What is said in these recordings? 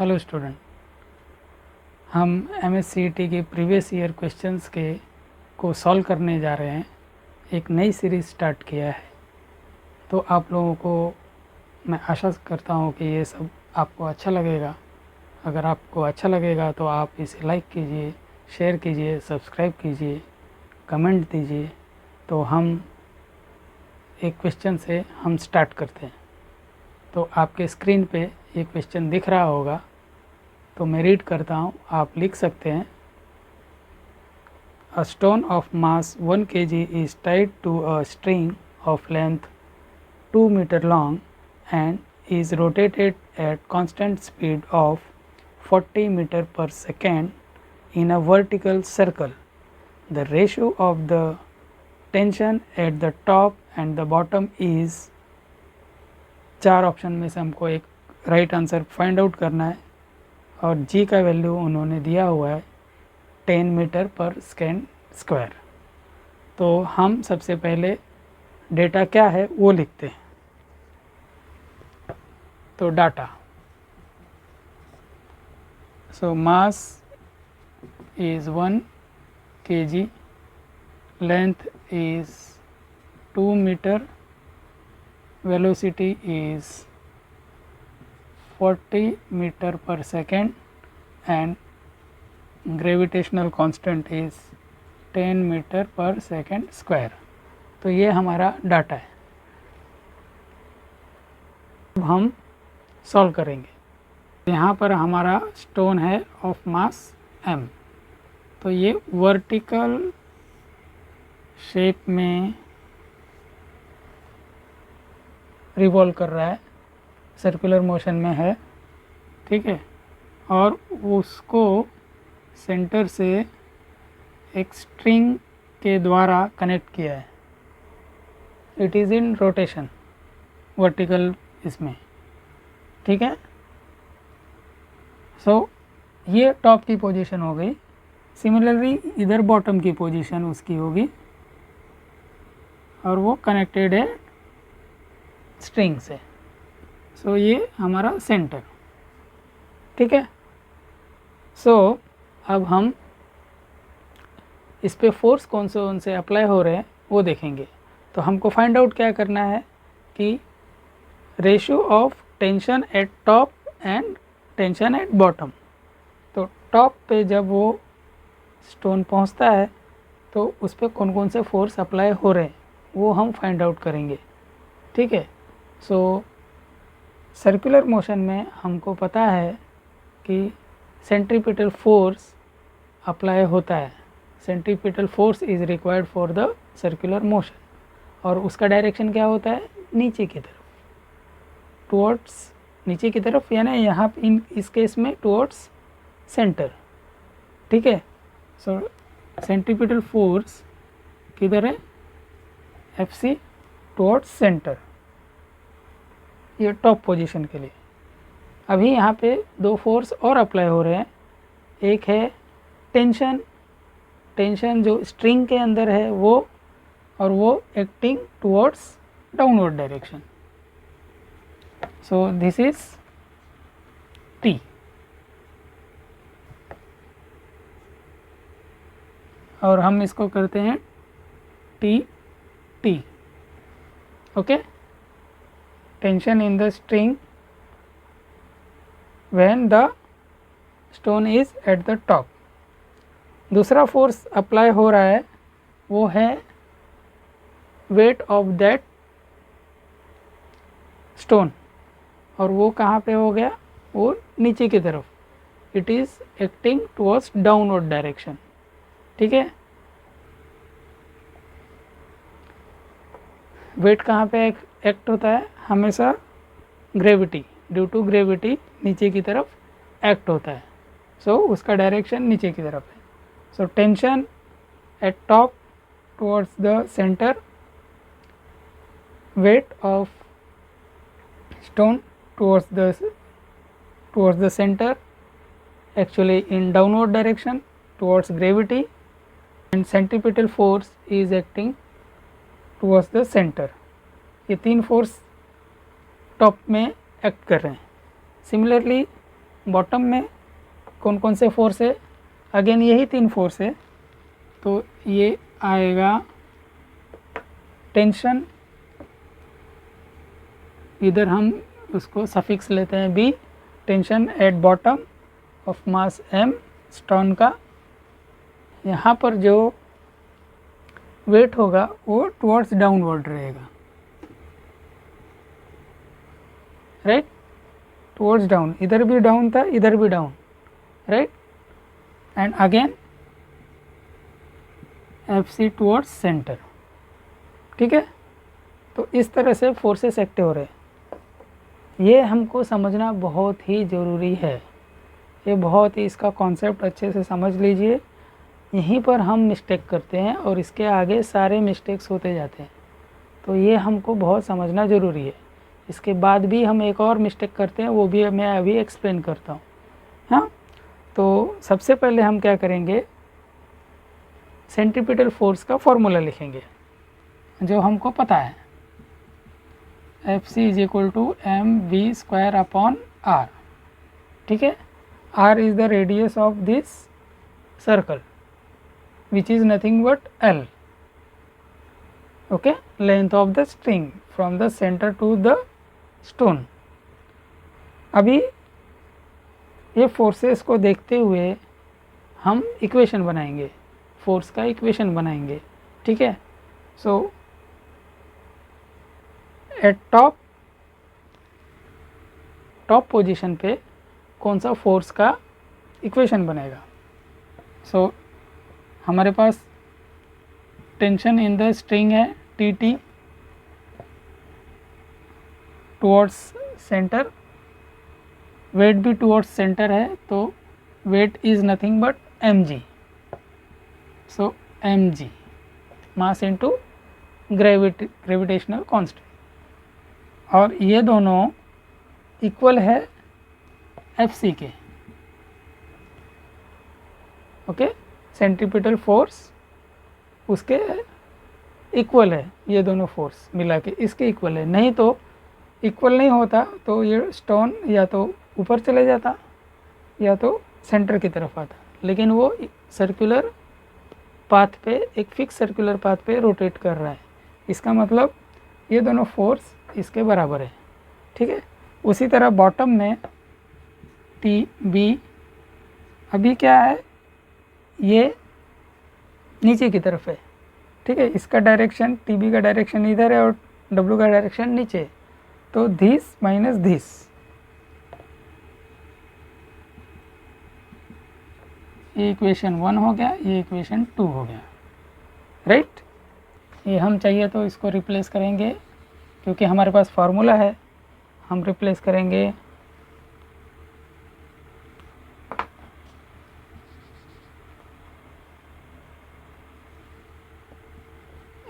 Hello student, हम MSCET के previous year questions को सॉल्व करने जा रहे हैं। एक नई सीरीज़ स्टार्ट किया है, तो आप लोगों को मैं आशा करता हूँ कि ये सब आपको अच्छा लगेगा। अगर आपको अच्छा लगेगा तो आप इसे लाइक कीजिए, शेयर कीजिए, सब्सक्राइब कीजिए, कमेंट दीजिए। तो हम एक क्वेश्चन से हम स्टार्ट करते हैं। तो आपके स्क्रीन पे ये क्वेश्चन दिख रहा होगा, तो मैं रीड करता हूँ, आप लिख सकते हैं। A stone of mass 1 kg is tied to a string of length 2 meter long and is rotated at constant speed of 40 meter per second in a vertical circle. The ratio of the tension at the top and the bottom is, चार option में से हमको एक right answer find out करना है और जी का value उन्होंने दिया हुआ है 10 मीटर पर सेकेंड स्क्वायर। तो हम सबसे पहले डेटा क्या है वो लिखते हैं। तो data, so mass is 1 kg, length is 2 metre, velocity is 40 meter per second and gravitational constant is 10 meter per second square। तो ये हमारा डाटा है। अब हम सॉल्व करेंगे। यहाँ पर हमारा स्टोन है ऑफ मास m, तो ये वर्टिकल शेप में रिवॉल्व कर रहा है, सर्कुलर मोशन में है, ठीक है। और उसको सेंटर से एक स्ट्रिंग के द्वारा कनेक्ट किया है। It is in rotation, vertical इसमें, ठीक है। सो ये टॉप की पोजीशन हो गई। सिमिलरली इधर बॉटम की पोजीशन उसकी होगी और वो कनेक्टेड है स्ट्रिंग से। सो ये हमारा सेंटर, ठीक है। सो अब हम इस पे फोर्स कौन से अप्लाई हो रहे हैं वो देखेंगे। तो हमको फाइंड आउट क्या करना है कि ratio of tension at top and tension at bottom. तो टॉप पे जब वो स्टोन पहुंचता है तो उस पर कौन से फोर्स अप्लाई हो रहे हैं वो हम फाइंड आउट करेंगे, ठीक है। सो सर्कुलर मोशन में हमको पता है कि सेंट्रीपिटल फोर्स अप्लाई होता है। Centripetal force is required for the circular motion, और उसका डायरेक्शन क्या होता है, नीचे की तरफ, टुवर्ड्स नीचे की तरफ, यानी यहाँ इस केस में टुवर्ड्स सेंटर, ठीक है। सो सेंट्रीपिटल फोर्स किधर है, FC टुवर्ड्स सेंटर, ये टॉप पोजीशन के लिए। अभी यहाँ पे दो फोर्स और अप्लाई हो रहे हैं। एक है टेंशन जो स्ट्रिंग के अंदर है वो, और वो acting towards downward direction. So this is T। और हम इसको करते हैं T, okay. Tension in the string when the stone is at the top। दूसरा फोर्स अप्लाई हो रहा है वो है वेट ऑफ दैट स्टोन, और वो कहाँ पे हो गया, वो नीचे की तरफ। It is acting towards downward direction, ठीक है। वेट कहाँ पे एक्ट होता है, हमेशा ग्रेविटी, ड्यू टू ग्रेविटी नीचे की तरफ एक्ट होता है। सो उसका डायरेक्शन नीचे की तरफ है। सो tension at top towards the centre, weight of stone towards the centre, actually in downward direction towards gravity, and centripetal force is acting towards the centre. ये तीन फोर्स टॉप में एक्ट कर रहे हैं। सिमिलरली बॉटम में कौन कौन से फोर्स है, अगेन यही 3 फोर्स है, तो ये आएगा टेंशन, इधर हम उसको सफिक्स लेते हैं B, tension at bottom of mass m stone का। यहाँ पर जो वेट होगा वो टुवर्ड्स डाउनवर्ड रहेगा, राइट, टुवर्ड्स डाउन, इधर भी डाउन था इधर भी down, right, and again FC towards centre. ठीक है, तो इस तरह से फोर्सेस एक्टिव हो रहे हैं। ये हमको समझना बहुत ही ज़रूरी है, ये बहुत ही, इसका कॉन्सेप्ट अच्छे से समझ लीजिए। यहीं पर हम मिस्टेक करते हैं और इसके आगे सारे मिस्टेक्स होते जाते हैं, तो ये हमको बहुत समझना ज़रूरी है। इसके बाद भी हम एक और मिस्टेक करते हैं, वो भी मैं अभी एक्सप्लेन करता हूँ। हाँ, तो सबसे पहले हम क्या करेंगे, सेंट्रीपिटल फोर्स का फॉर्मूला लिखेंगे जो हमको पता है, FC = mv²/r। ठीक है, r is the radius of this circle which is nothing but L, okay, length of the string from the center to the stone। अभी ये फोर्सेस को देखते हुए हम इक्वेशन बनाएंगे, फोर्स का इक्वेशन बनाएंगे। ठीक है, सो एट टॉप पोजीशन पे कौन सा फोर्स का इक्वेशन बनेगा। सो हमारे पास टेंशन इन द स्ट्रिंग है TT टुवर्ड्स सेंटर, वेट भी टुवर्ड्स सेंटर है, तो weight is nothing but mg। So mg mass into gravitational constant, और ये दोनों इक्वल है FC के। ओके, सेंट्रीपिटल फोर्स उसके इक्वल है, ये दोनों फोर्स मिला के इसके इक्वल है, नहीं तो इक्वल नहीं होता तो ये स्टोन या तो ऊपर चले जाता या तो सेंटर की तरफ आता, लेकिन वो सर्कुलर पाथ पे, एक फिक्स सर्कुलर पाथ पे रोटेट कर रहा है, इसका मतलब ये दोनों फोर्स इसके बराबर है। ठीक है, उसी तरह बॉटम में TB अभी क्या है, ये नीचे की तरफ है। ठीक है, इसका डायरेक्शन, TB का डायरेक्शन इधर है और W का डायरेक्शन नीचे, तो दिस माइनस दिस, ये इक्वेशन 1 हो गया, ये इक्वेशन 2 हो गया, राइट। ये हम चाहिए तो इसको रिप्लेस करेंगे, क्योंकि हमारे पास फार्मूला है, हम रिप्लेस करेंगे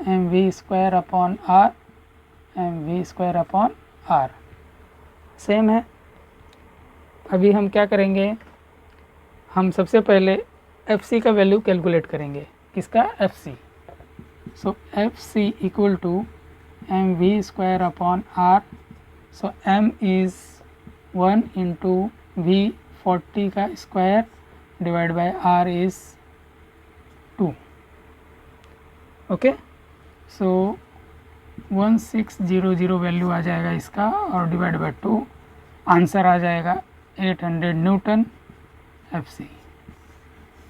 mv²/r, mv²/r सेम है। अभी हम क्या करेंगे, हम सबसे पहले FC का वैल्यू कैलकुलेट करेंगे, किसका, FC। So FC = mv²/r, so m is 1 × v 40 का square divide by r is 2। Okay, so 1600 value आ जाएगा इसका, और डिवाइड बाय 2 आंसर आ जाएगा 800 न्यूटन FC।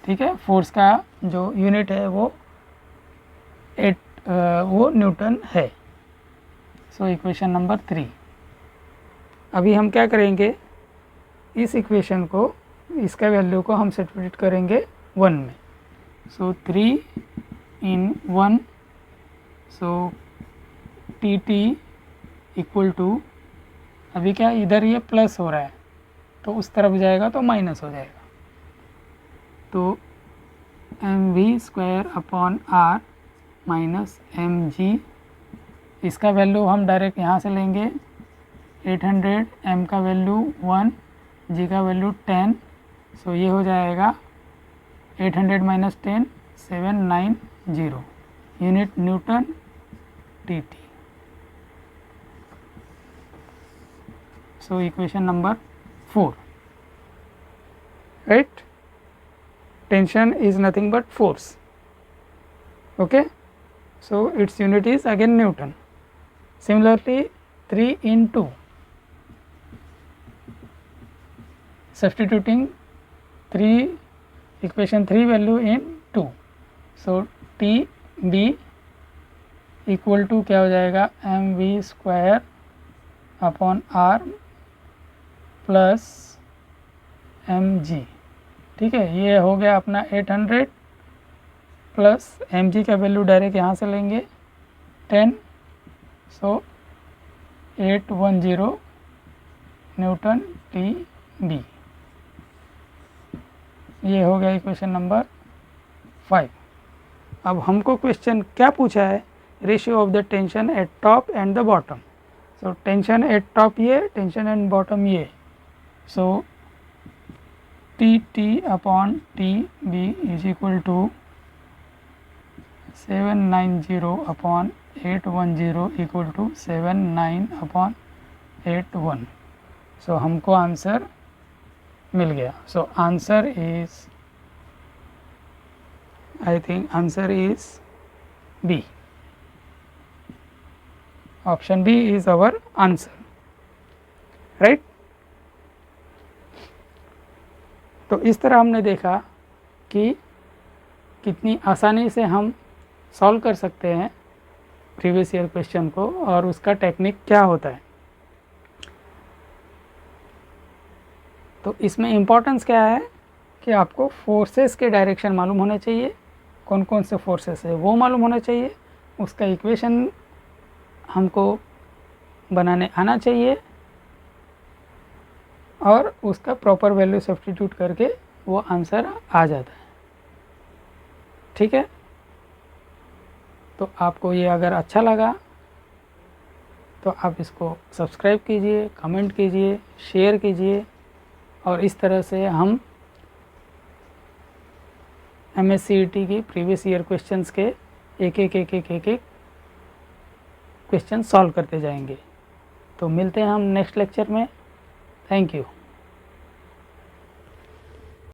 ठीक है, फोर्स का जो यूनिट है वो वो न्यूटन है। So equation number 3। अभी हम क्या करेंगे, इस इक्वेशन को, इसका वैल्यू को हम सब्स्टिट्यूट करेंगे 1 में। सो 3 इन 1, सो TT = अभी क्या, इधर ये प्लस हो रहा है तो उस तरफ जाएगा तो माइनस हो जाएगा, तो mv²/r माइनस mg, इसका वैल्यू हम डायरेक्ट यहाँ से लेंगे 800, m का वैल्यू 1, g का वैल्यू 10, सो ये हो जाएगा 800 - 10 790 unit Newton TT। So equation number 4। right? Tension is nothing but force. Okay, so its unit is again Newton. Similarly 3 in 2, substituting 3 equation 3 value in 2, so T B equal to क्या हो जाएगा mv² upon r plus mg। ठीक है, ये हो गया अपना 800 plus mg का वैल्यू डायरेक्ट यहाँ से लेंगे 10, सो 810 न्यूटन TB। ये हो गया इक्वेशन नंबर 5। अब हमको क्वेश्चन क्या पूछा है, ratio of the tension at top and the bottom. So tension at top ये, टेंशन एट बॉटम ये, so TT upon TB is equal to 790 upon 810 equal to 79 upon 81। So हमको answer मिल गया। So answer is, I think answer is B। Option B is our answer, right. तो इस तरह हमने देखा कि कितनी आसानी से हम सॉल्व कर सकते हैं प्रीवियस ईयर क्वेश्चन को और उसका टेक्निक क्या होता है। तो इसमें इम्पोर्टेंस क्या है कि आपको फोर्सेस के डायरेक्शन मालूम होने चाहिए, कौन कौन से फोर्सेस है वो मालूम होना चाहिए, उसका इक्वेशन हमको बनाने आना चाहिए और उसका प्रॉपर वैल्यू सब्स्टिट्यूट करके वो आंसर आ जाता है। ठीक है, तो आपको ये अगर अच्छा लगा तो आप इसको सब्सक्राइब कीजिए, कमेंट कीजिए, शेयर कीजिए और इस तरह से हम MSCET की प्रीवियस ईयर क्वेश्चंस के एक क्वेश्चन सॉल्व करते जाएंगे। तो मिलते हैं हम नेक्स्ट लेक्चर में। Thank you.